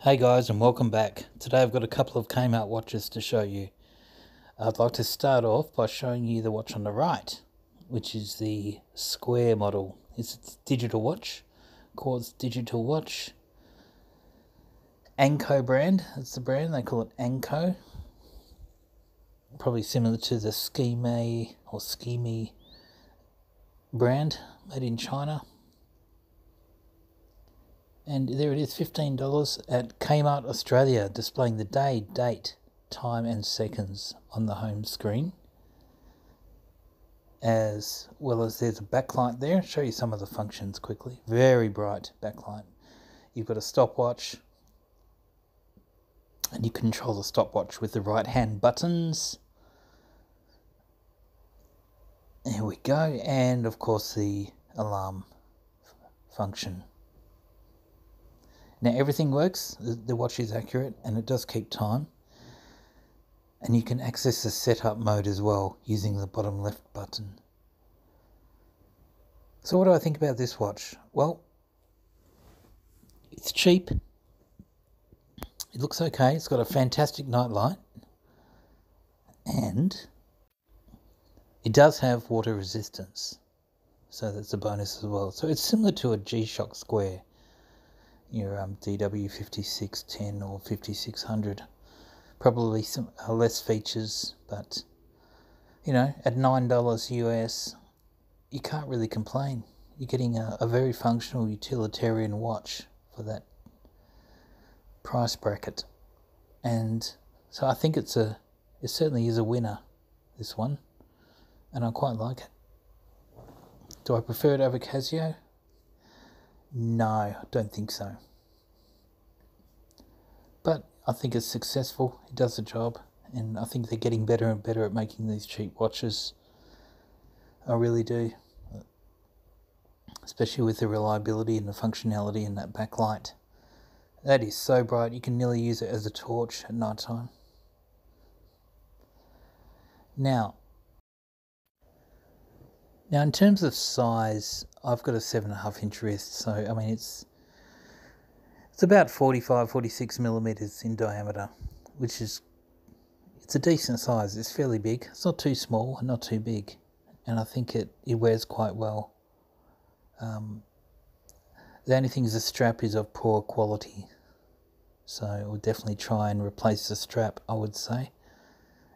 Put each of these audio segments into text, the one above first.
Hey guys, and welcome back. Today I've got a couple of Kmart watches to show you. I'd like to start off by showing you the watch on the right, which is the square model. It's a digital watch, Quartz digital watch. Anko brand, that's the brand, they call it Anko. Probably similar to the Skime or Skime brand, made in China. And there it is, $15 at Kmart Australia, displaying the day, date, time and seconds on the home screen. As well as there's a backlight there. I'll show you some of the functions quickly. Very bright backlight. You've got a stopwatch, and you control the stopwatch with the right hand buttons. There we go. And of course the alarm function. Now everything works, the watch is accurate and it does keep time. And you can access the setup mode as well using the bottom left button. So what do I think about this watch? Well, it's cheap. It looks okay. It's got a fantastic night light. And it does have water resistance. So that's a bonus as well. So it's similar to a G-Shock Square. Your DW5610 or 5600. Probably some less features, but you know, at $9 US, you can't really complain. You're getting a very functional utilitarian watch for that price bracket, and so I think it certainly is a winner, this one, and I quite like it. Do I prefer it over Casio? No, I don't think so. But I think it's successful. It does the job. And I think they're getting better and better at making these cheap watches. I really do. Especially with the reliability and the functionality and that backlight. That is so bright. You can nearly use it as a torch at night time. Now in terms of size, I've got a 7.5 inch wrist, so I mean it's about 46 millimeters in diameter, which is, it's a decent size. It's fairly big. It's not too small and not too big, and I think it wears quite well. The only thing is the strap is of poor quality, so I would definitely try and replace the strap, I would say,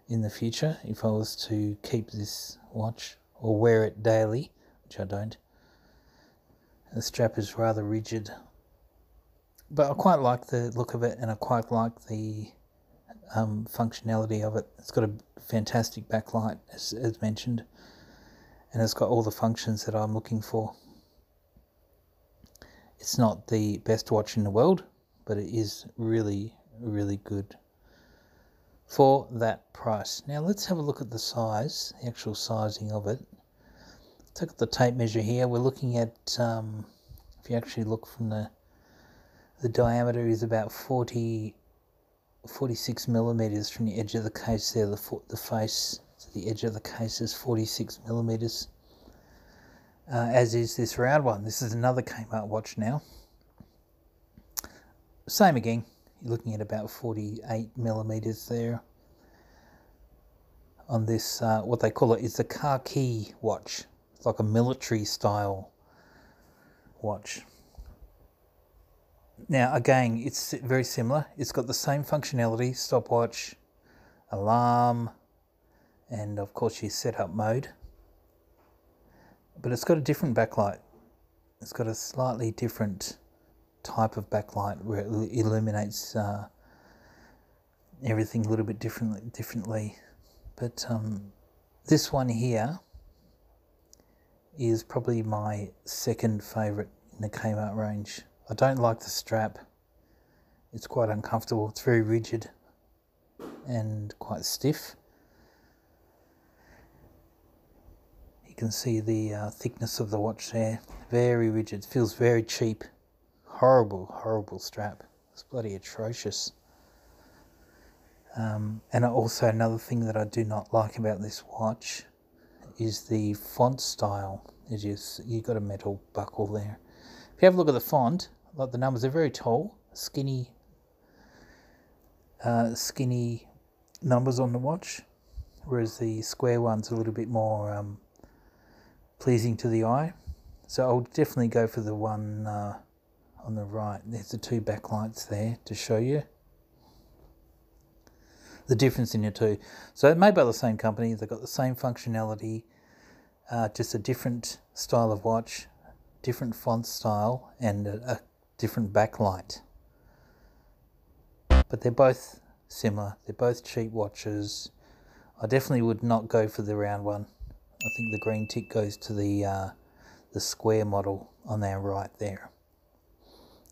in the future if I was to keep this watch or wear it daily, which I don't. The strap is rather rigid, but I quite like the look of it, and I quite like the functionality of it. It's got a fantastic backlight, as mentioned, and it's got all the functions that I'm looking for. It's not the best watch in the world, but it is really, really good for that price. Now let's have a look at the size, the actual sizing of it. Take the tape measure here. We're looking at, if you actually look from the diameter is about 46 millimeters from the edge of the case there. The face to the edge of the case is 46 millimeters. As is this round one. This is another Kmart watch now. Same again. You're looking at about 48 millimeters there. On this, what they call it is the khaki watch. It's like a military style watch. Now again, it's very similar. It's got the same functionality, stopwatch, alarm, and of course your setup mode. But it's got a different backlight. It's got a slightly different type of backlight where it illuminates everything a little bit differently. But this one here is probably my second favourite in the Kmart range. I don't like the strap. It's quite uncomfortable. It's very rigid and quite stiff. You can see the thickness of the watch there. Very rigid. It feels very cheap. Horrible strap. It's bloody atrocious. And also another thing that I do not like about this watch is the font style. You've got a metal buckle there. If you have a look at the font, like the numbers are very tall, skinny skinny numbers on the watch, whereas the square one's a little bit more pleasing to the eye. So I'll definitely go for the one on the right. There's the two backlights there to show you the difference in the two. So made by the same company, they've got the same functionality, just a different style of watch, different font style, and a different backlight. But they're both similar. They're both cheap watches. I definitely would not go for the round one. I think the green tick goes to the square model on our right there.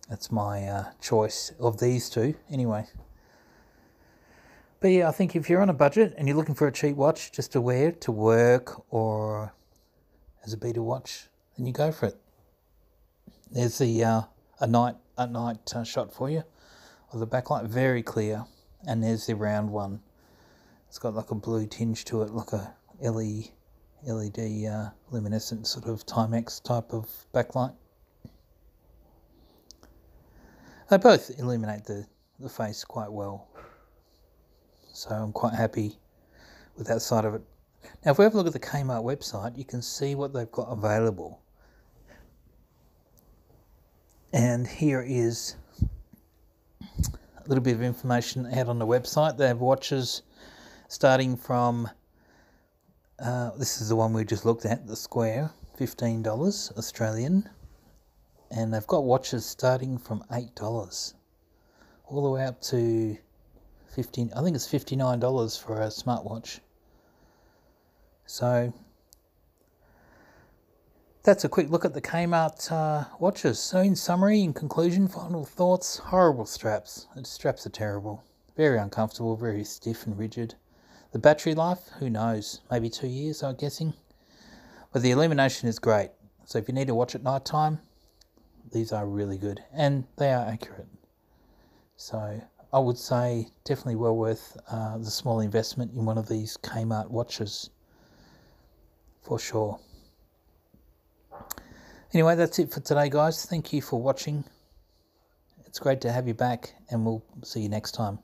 That's my choice of these two anyway. But yeah, I think if you're on a budget and you're looking for a cheap watch just to wear to work or as a beta watch, then you go for it. There's the a night shot for you of the backlight, very clear, and there's the round one. It's got like a blue tinge to it, like a LED luminescent sort of Timex type of backlight. They both illuminate the face quite well, so I'm quite happy with that side of it. Now if we have a look at the Kmart website, you can see what they've got available. And here is a little bit of information out on the website. They have watches starting from, this is the one we just looked at, the square, $15 Australian. And they've got watches starting from $8 all the way up to I think it's $59 for a smartwatch. So that's a quick look at the Kmart watches. So in summary, in conclusion, final thoughts, horrible straps. The straps are terrible. Very uncomfortable, very stiff and rigid. The battery life, who knows, maybe 2 years I'm guessing. But the illumination is great. So if you need to watch at night time, these are really good and they are accurate. So I would say definitely well worth the small investment in one of these Kmart watches for sure. Anyway, that's it for today, guys. Thank you for watching. It's great to have you back, and we'll see you next time.